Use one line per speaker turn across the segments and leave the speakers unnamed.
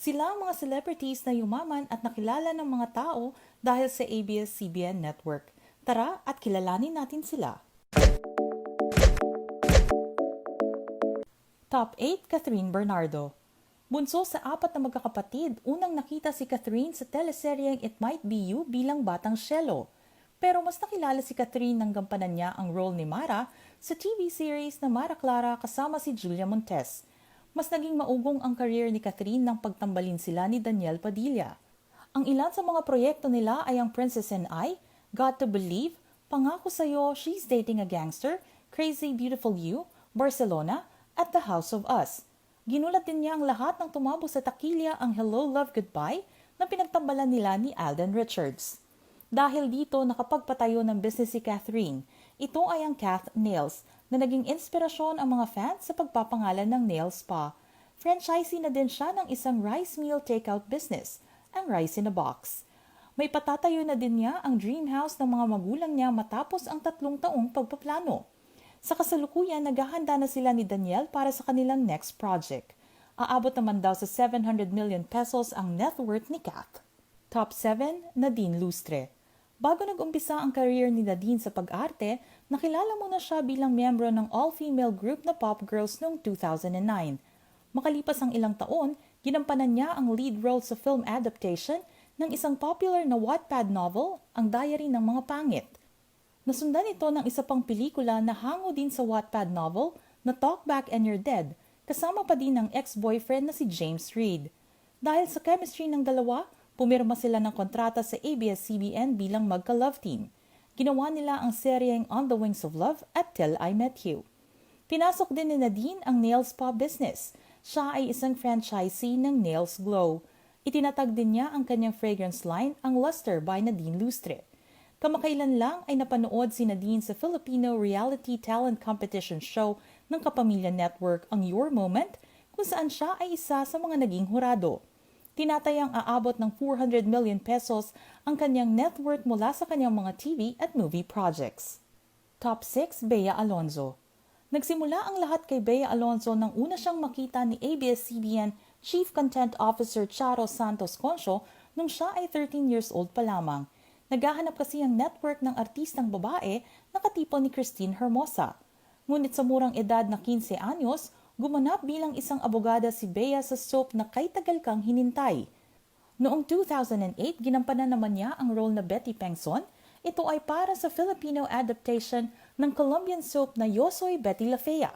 Sila ang mga celebrities na yumaman at nakilala ng mga tao dahil sa ABS-CBN network. Tara at kilalanin natin sila. Top 8, Catherine Bernardo. Bunso sa apat na magkakapatid, unang nakita si Catherine sa teleseryeng It Might Be You bilang batang Shelo. Pero mas nakilala si Catherine nang gampanan niya ang role ni Mara sa TV series na Mara Clara kasama si Julia Montes. Mas naging maugong ang career ni Catherine nang pagtambalin sila ni Daniel Padilla. Ang ilan sa mga proyekto nila ay ang Princess and I, Got to Believe, Pangako Sa'yo, She's Dating a Gangster, Crazy Beautiful You, Barcelona, at The House of Us. Ginulat din niya ang lahat ng tumabo sa takilya ang Hello, Love, Goodbye na pinagtambalan nila ni Alden Richards. Dahil dito nakapagpatayo ng business si Catherine, ito ay ang Cath Nails na naging inspirasyon ang mga fans sa pagpapangalan ng nail spa. Franchisee na din siya ng isang rice meal takeout business, ang Rice in a Box. May patatayo na din niya ang dream house ng mga magulang niya matapos ang 3 taong pagpaplano. Sa kasalukuyan, naghahanda na sila ni Daniel para sa kanilang next project. Aabot naman daw sa 700 million pesos ang net worth ni Cath. Top 7, Nadine Lustre. Bago nag-umpisa ang career ni Nadine sa pag-arte, nakilala mo na siya bilang miyembro ng all-female group na Pop Girls noong 2009. Makalipas ang ilang taon, ginampanan niya ang lead role sa film adaptation ng isang popular na Wattpad novel, Ang Diary ng Mga Pangit. Nasundan ito ng isa pang pelikula na hango din sa Wattpad novel na Talk Back and You're Dead, kasama pa din ng ex-boyfriend na si James Reid. Dahil sa chemistry ng dalawa, pumirma sila ng kontrata sa ABS-CBN bilang magka-love team. Ginawa nila ang seryeng On the Wings of Love at Till I Met You. Pinasok din ni Nadine ang nail spa business. Siya ay isang franchisee ng Nails Glow. Itinatag din niya ang kanyang fragrance line, ang Luster by Nadine Lustre. Kamakailan lang ay napanood si Nadine sa Filipino reality talent competition show ng Kapamilya Network, ang Your Moment, kung saan siya ay isa sa mga naging hurado. Tinatayang aabot ng 400 million pesos ang kanyang net worth mula sa kanyang mga TV at movie projects. Top 6, Bea Alonzo. Nagsimula ang lahat kay Bea Alonzo nang una siyang makita ni ABS-CBN Chief Content Officer Charo Santos Concho nung siya ay 13 years old pa lamang. Naghahanap kasi ang network ng artistang babae na katipo ni Christine Hermosa. Ngunit sa murang edad na 15 anyos, gumanap bilang isang abogada si Bea sa soap na Kay Tagal Kang Hinintay. Noong 2008, ginampanan naman niya ang role na Betty Pengson. Ito ay para sa Filipino adaptation ng Colombian soap na Yo Soy Betty La Fea.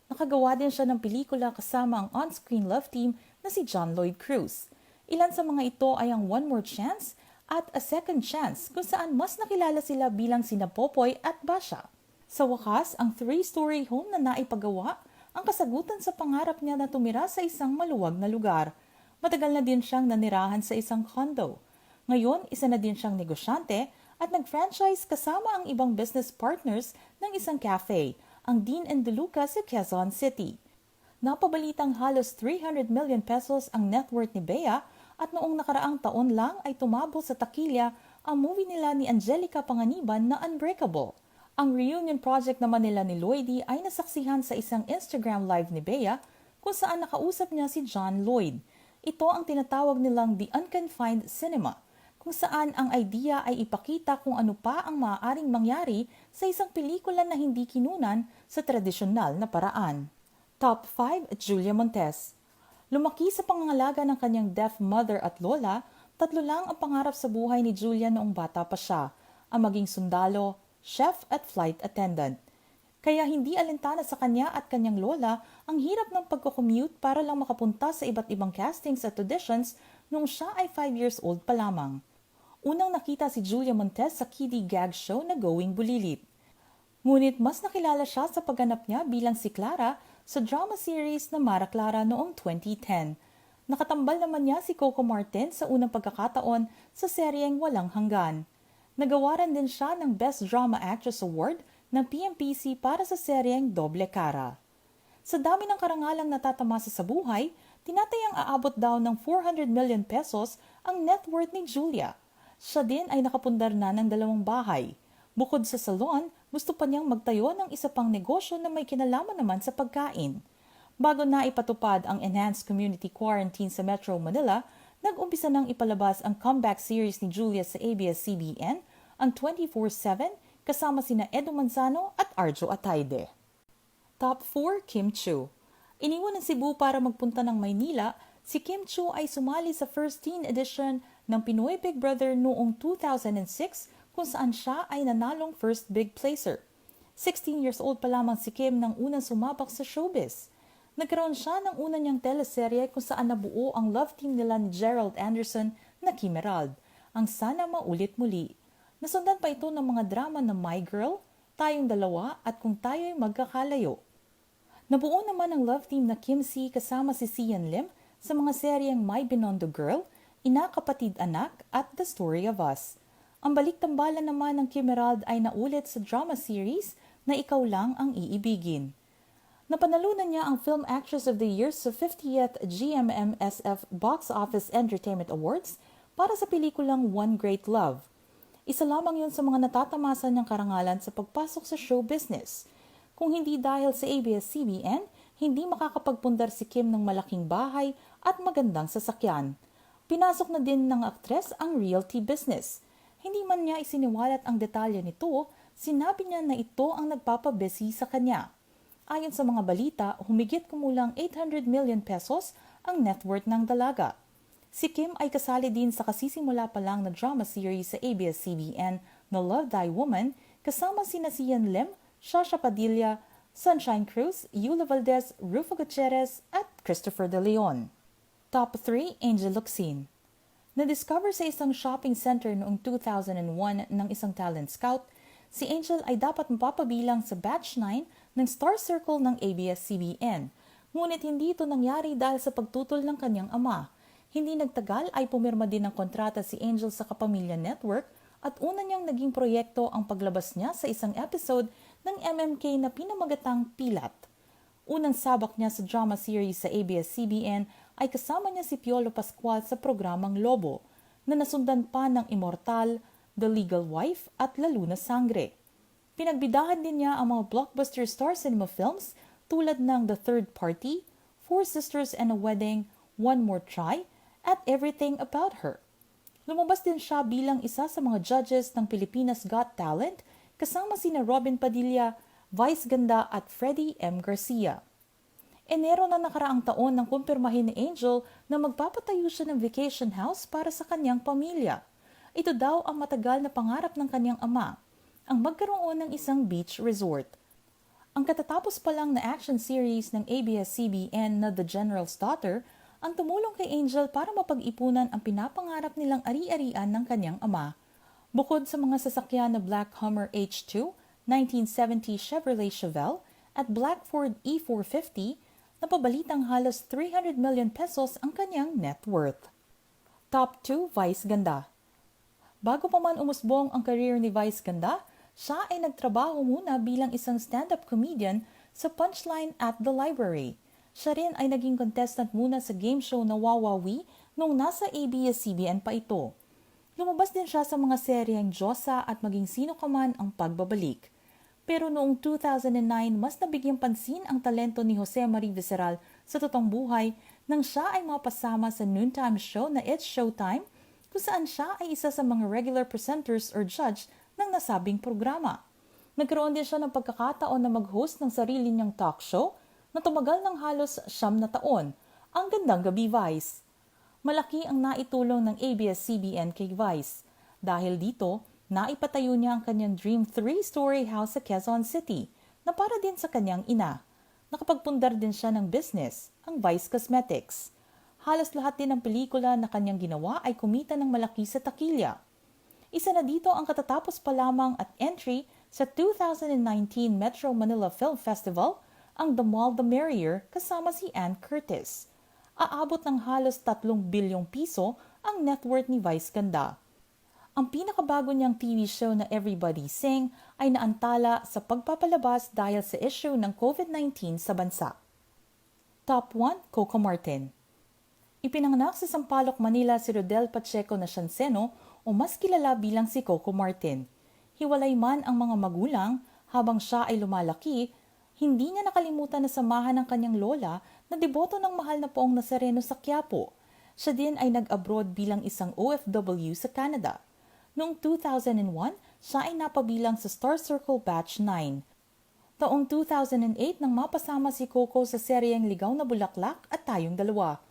Nakagawa din siya ng pelikula kasama ang on-screen love team na si John Lloyd Cruz. Ilan sa mga ito ay ang One More Chance at A Second Chance, kung saan mas nakilala sila bilang sina Popoy at Basha. Sa wakas, ang 3-story home na naipagawa ang kasagutan sa pangarap niya na tumira sa isang maluwag na lugar. Matagal na din siyang nanirahan sa isang condo. Ngayon, isa na din siyang negosyante at nag-franchise kasama ang ibang business partners ng isang cafe, ang Dean and DeLuca sa Quezon City. Napabalitang halos 300 million pesos ang net worth ni Bea at noong nakaraang taon lang ay tumabo sa takilya ang movie nila ni Angelica Panganiban na Unbreakable. Ang reunion project naman nila ni Lloydie ay nasaksihan sa isang Instagram live ni Bea kung saan nakausap niya si John Lloyd. Ito ang tinatawag nilang The Unconfined Cinema, kung saan ang idea ay ipakita kung ano pa ang maaaring mangyari sa isang pelikula na hindi kinunan sa tradisyonal na paraan. Top 5, Julia Montes. Lumaki sa pangangalaga ng kanyang deaf mother at lola, 3 lang ang pangarap sa buhay ni Julia noong bata pa siya, ang maging sundalo, chef at flight attendant. Kaya hindi alintana sa kanya at kanyang lola ang hirap ng pagko-commute para lang makapunta sa iba't ibang castings at auditions nung siya ay 5 years old pa lamang. Unang nakita si Julia Montes sa kiddie gag show na Going Bulilit. Ngunit mas nakilala siya sa pagganap niya bilang si Clara sa drama series na Mara Clara noong 2010. Nakatambal naman niya si Coco Martin sa unang pagkakataon sa seryeng Walang Hanggan. Nagawaran din siya ng Best Drama Actress Award ng PMPC para sa seryeng Doble Cara. Sa dami ng karangalang natatamasa sa buhay, tinatayang aabot daw ng 400 million pesos ang net worth ni Julia. Siya din ay nakapundar na ng 2 bahay. Bukod sa salon, gusto pa niyang magtayo ng isa pang negosyo na may kinalaman naman sa pagkain. Bago na ipatupad ang enhanced community quarantine sa Metro Manila, nag-umpisa nang ipalabas ang comeback series ni Julia sa ABS-CBN, ang 24/7, kasama sina Edo Manzano at Arjo Atayde. Top 4, Kim Chiu. Iniwan ng Cebu para magpunta ng Maynila, si Kim Chiu ay sumali sa first teen edition ng Pinoy Big Brother noong 2006 kung saan siya ay nanalong first big placer. 16 years old pa lamang si Kim nang unang sumabak sa showbiz. Nagkaroon siya ng una niyang teleserye kung saan nabuo ang love team nila ni Gerald Anderson na Kim Herald, ang Sana Maulit Muli. Nasundan pa ito ng mga drama na My Girl, Tayong Dalawa at Kung Tayo'y Magkakalayo. Nabuo naman ang love team na Kim C kasama si Sian Lim sa mga seryeng My Binondo Girl, Ina Kapatid Anak at The Story of Us. Ang balik-tambalan naman ng Kim Herald ay naulit sa drama series na Ikaw Lang Ang Iibigin. Napanalunan niya ang Film Actress of the Year sa 50th GMMSF Box Office Entertainment Awards para sa pelikulang One Great Love. Isa lamang yun sa mga natatamasa niyang karangalan sa pagpasok sa show business. Kung hindi dahil sa ABS-CBN, hindi makakapagpundar si Kim ng malaking bahay at magandang sasakyan. Pinasok na din ng aktres ang realty business. Hindi man niya isiniwalat ang detalye nito, sinabi niya na ito ang nagpapabesi sa kanya. Ayon sa mga balita, humigit kumulang 800 million pesos ang net worth ng dalaga. Si Kim ay kasali din sa kasisimula pa lang na drama series sa ABS-CBN na Love Thy Woman kasama sina Sian Lim, Shasha Padilla, Sunshine Cruz, Yula Valdez, Rufo Gutierrez at Christopher De Leon. Top 3, Angel Locsin. Na-discover sa isang shopping center noong 2001 ng isang talent scout, si Angel ay dapat mapapabilang sa batch 9 ng Star Circle ng ABS-CBN. Ngunit hindi ito nangyari dahil sa pagtutol ng kanyang ama. Hindi nagtagal ay pumirma din ng kontrata si Angel sa Kapamilya Network at una niyang naging proyekto ang paglabas niya sa isang episode ng MMK na pinamagatang Pilat. Unang sabak niya sa drama series sa ABS-CBN ay kasama niya si Piolo Pascual sa programang Lobo, na nasundan pa ng Immortal, The Legal Wife at La Luna Sangre. Pinagbidahan din niya ang mga blockbuster star cinema films tulad ng The Third Party, Four Sisters and a Wedding, One More Try, at Everything About Her. Lumabas din siya bilang isa sa mga judges ng Pilipinas Got Talent kasama sina Robin Padilla, Vice Ganda at Freddie M. Garcia. Enero na nakaraang taon nang kumpirmahin ni Angel na magpapatayo siya ng vacation house para sa kanyang pamilya. Ito daw ang matagal na pangarap ng kanyang ama, ang magkaroon ng isang beach resort. Ang katatapos pa lang na action series ng ABS-CBN na The General's Daughter ang tumulong kay Angel para mapag-ipunan ang pinapangarap nilang ari-arian ng kanyang ama. Bukod sa mga sasakyan na Black Hummer H2, 1970 Chevrolet Chevelle at Black Ford E450, napabalitang halos 300 million pesos ang kanyang net worth. Top 2, Vice Ganda. Bago pa man umusbong ang career ni Vice Ganda, siya ay nagtrabaho muna bilang isang stand-up comedian sa Punchline at The Library. Siya rin ay naging contestant muna sa game show na Wawawi nung nasa ABS-CBN pa ito. Lumabas din siya sa mga seryeng Diyosa at Maging Sino Ka Man ang Pagbabalik. Pero noong 2009, mas nabigyang pansin ang talento ni Jose Marie Viceral sa totoong buhay nang siya ay mapasama sa noontime show na It's Showtime, kung saan siya ay isa sa mga regular presenters or judge ng nasabing programa. Nagkaroon din siya ng pagkakataon na mag-host ng sarili niyang talk show na tumagal ng halos 9 na taon, Ang Gandang Gabi Vice. Malaki ang naitulong ng ABS-CBN kay Vice. Dahil dito, naipatayo niya ang kanyang dream 3-story house sa Quezon City na para din sa kanyang ina. Nakapagpundar din siya ng business, ang Vice Cosmetics. Halos lahat din ng pelikula na kanyang ginawa ay kumita ng malaki sa takilya. Isa na dito ang katatapos pa lamang at entry sa 2019 Metro Manila Film Festival, ang The More the Merrier kasama si Ann Curtis. Aabot ng halos 3 bilyong piso ang net worth ni Vice Ganda. Ang pinakabago niyang TV show na Everybody Sing ay naantala sa pagpapalabas dahil sa issue ng COVID-19 sa bansa. Top 1, Coco Martin. Ipinanganak sa Sampaloc, Manila si Rodel Pacheco na Sianceno o mas kilala bilang si Coco Martin. Hiwalay man ang mga magulang habang siya ay lumalaki, Hindi niya nakalimutan na samahan ng kanyang lola na deboto ng mahal na poong Nazareno sa Quiapo. Siya din ay nag-abroad bilang isang OFW sa Canada. Noong 2001, siya ay napabilang sa Star Circle Batch 9. Taong 2008 nang mapasama si Coco sa seryeng Ligaw na Bulaklak at Tayong Dalawa.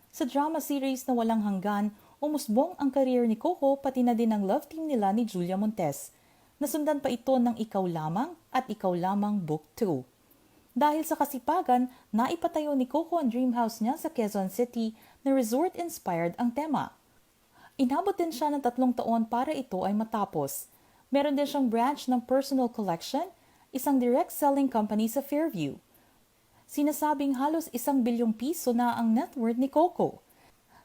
Sa drama series na walang hanggan, umusbong ang career ni Coco pati na din ang love team nila ni Julia Montes. Nasundan pa ito ng Ikaw Lamang at Ikaw Lamang Book 2. Dahil sa kasipagan, naipatayo ni Coco ang dream house niya sa Quezon City na resort-inspired ang tema. Inabot din siya ng 3 taon para ito ay matapos. Meron din siyang branch ng personal collection, isang direct selling company sa Fairview. Sinasabing halos 1 bilyong piso na ang net worth ni Coco.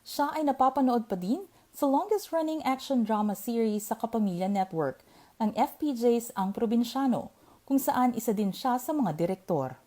Siya ay napapanood pa din sa longest-running action drama series sa Kapamilya Network, ang FPJ's Ang Probinsyano, kung saan isa din siya sa mga direktor.